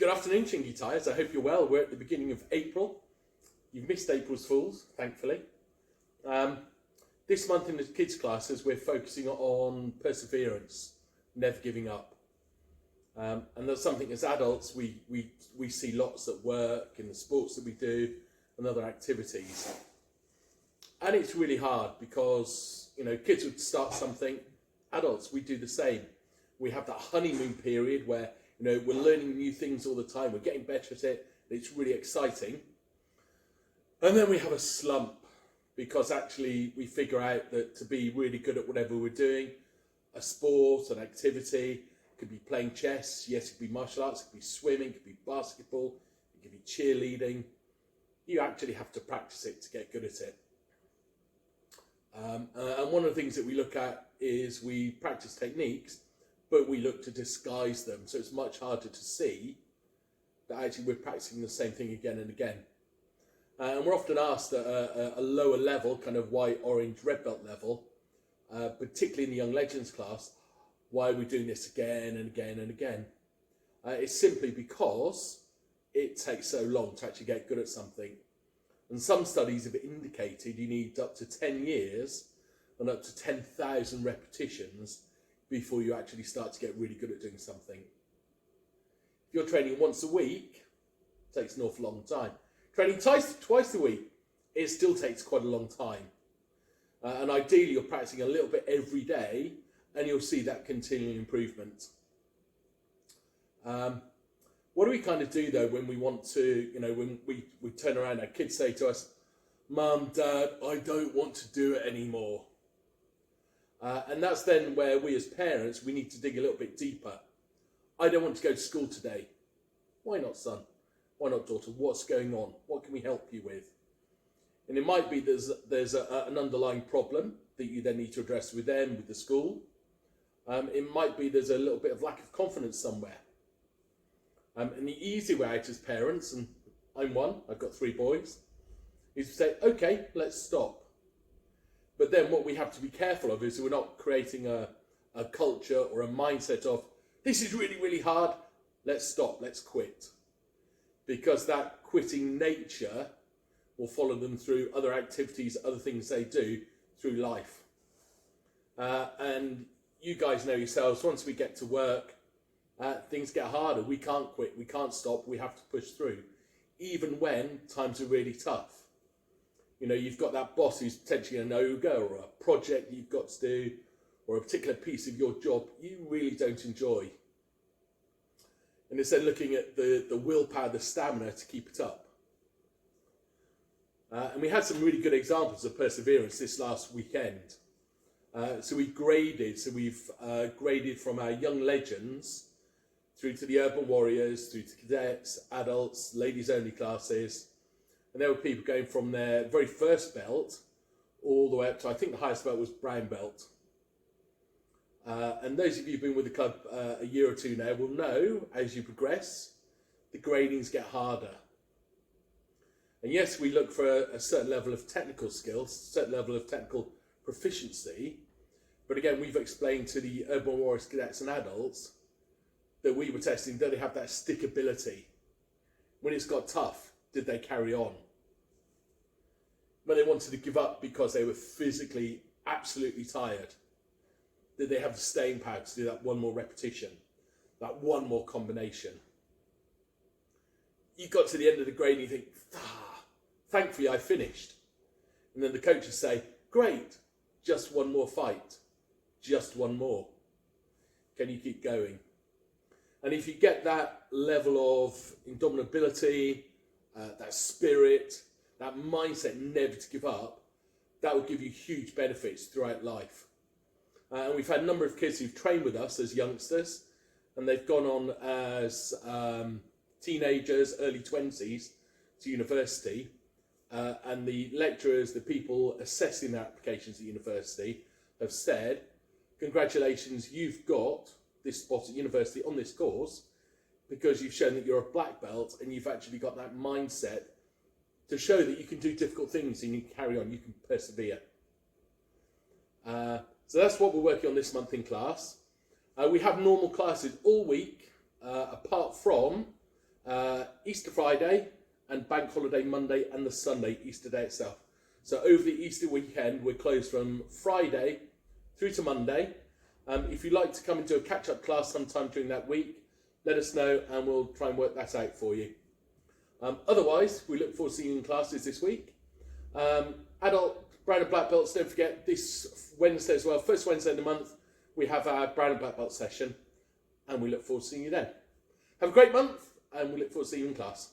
Good afternoon, Chingy Tyres. I hope you're well. We're at the beginning of April. You've missed April's Fools, thankfully. This month in the kids' classes, we're focusing on perseverance, never giving up. And that's something as adults we see lots at work, in the sports that we do, and other activities. And it's really hard because, kids would start something, adults, we do the same. We have that honeymoon period where, we're learning new things all the time, we're getting better at it, and it's really exciting. And then we have a slump because actually we figure out that to be really good at whatever we're doing, a sport, an activity, it could be playing chess, yes, it could be martial arts, it could be swimming, it could be basketball, it could be cheerleading. You actually have to practice it to get good at it. And one of the things that we look at is we practice techniques, but we look to disguise them. So it's much harder to see that actually we're practicing the same thing again and again. And we're often asked at a lower level, kind of white, orange, red belt level, particularly in the Young Legends class, why are we doing this again and again and again? It's simply because it takes so long to actually get good at something. And some studies have indicated you need up to 10 years and up to 10,000 repetitions before you actually start to get really good at doing something. If you're training once a week, it takes an awful long time. Training twice a week, it still takes quite a long time. And ideally, you're practicing a little bit every day, and you'll see that continuing improvement. What do we kind of do, though, when we want to, when we turn around, our kids say to us, "Mum, Dad, I don't want to do it anymore." And that's then where we as parents, we need to dig a little bit deeper. I don't want to go to school today. Why not, son? Why not, daughter? What's going on? What can we help you with? And it might be there's an underlying problem that you then need to address with them, with the school. It might be there's a little bit of lack of confidence somewhere. And the easy way out as parents, and I'm one, I've got 3 boys, is to say, okay, let's stop. But then what we have to be careful of is we're not creating a culture or a mindset of, this is really, really hard, let's stop, let's quit. Because that quitting nature will follow them through other activities, other things they do through life. And you guys know yourselves, once we get to work, things get harder. We can't quit, we can't stop, we have to push through. Even when times are really tough. You've got that boss who's potentially an ogre, or a project you've got to do, or a particular piece of your job you really don't enjoy. And it's then looking at the willpower, the stamina to keep it up. And we had some really good examples of perseverance this last weekend. So we've graded from our Young Legends through to the Urban Warriors, through to cadets, adults, ladies only classes. And there were people going from their very first belt all the way up to, I think the highest belt was brown belt. And those of you who've been with the club a year or two now will know, as you progress, the gradings get harder. And yes, we look for a certain level of technical skills, a certain level of technical proficiency. But again, we've explained to the Urban Warriors, cadets and adults that we were testing, do they have that stickability? When it's got tough, did they carry on? When they wanted to give up because they were physically absolutely tired, did they have the staying power to do that one more repetition, that one more combination? You got to the end of the grade and you think, thankfully I finished. And then the coaches say, great, just one more fight, just one more. Can you keep going? And if you get that level of indomitability, that spirit, that mindset never to give up, that will give you huge benefits throughout life. And we've had a number of kids who've trained with us as youngsters, and they've gone on as teenagers, early 20s to university. And the lecturers, the people assessing their applications at university have said, congratulations, you've got this spot at university on this course because you've shown that you're a black belt and you've actually got that mindset to show that you can do difficult things and you can carry on, you can persevere. So that's what we're working on this month in class. We have normal classes all week, apart from Easter Friday and Bank Holiday Monday and the Sunday, Easter Day itself. So over the Easter weekend, we're closed from Friday through to Monday. If you'd like to come and do a catch-up class sometime during that week, let us know and we'll try and work that out for you. Otherwise, we look forward to seeing you in classes this week. Adult brown and black belts, don't forget this Wednesday as well, first Wednesday of the month, we have our brown and black belt session, and we look forward to seeing you then. Have a great month, and we look forward to seeing you in class.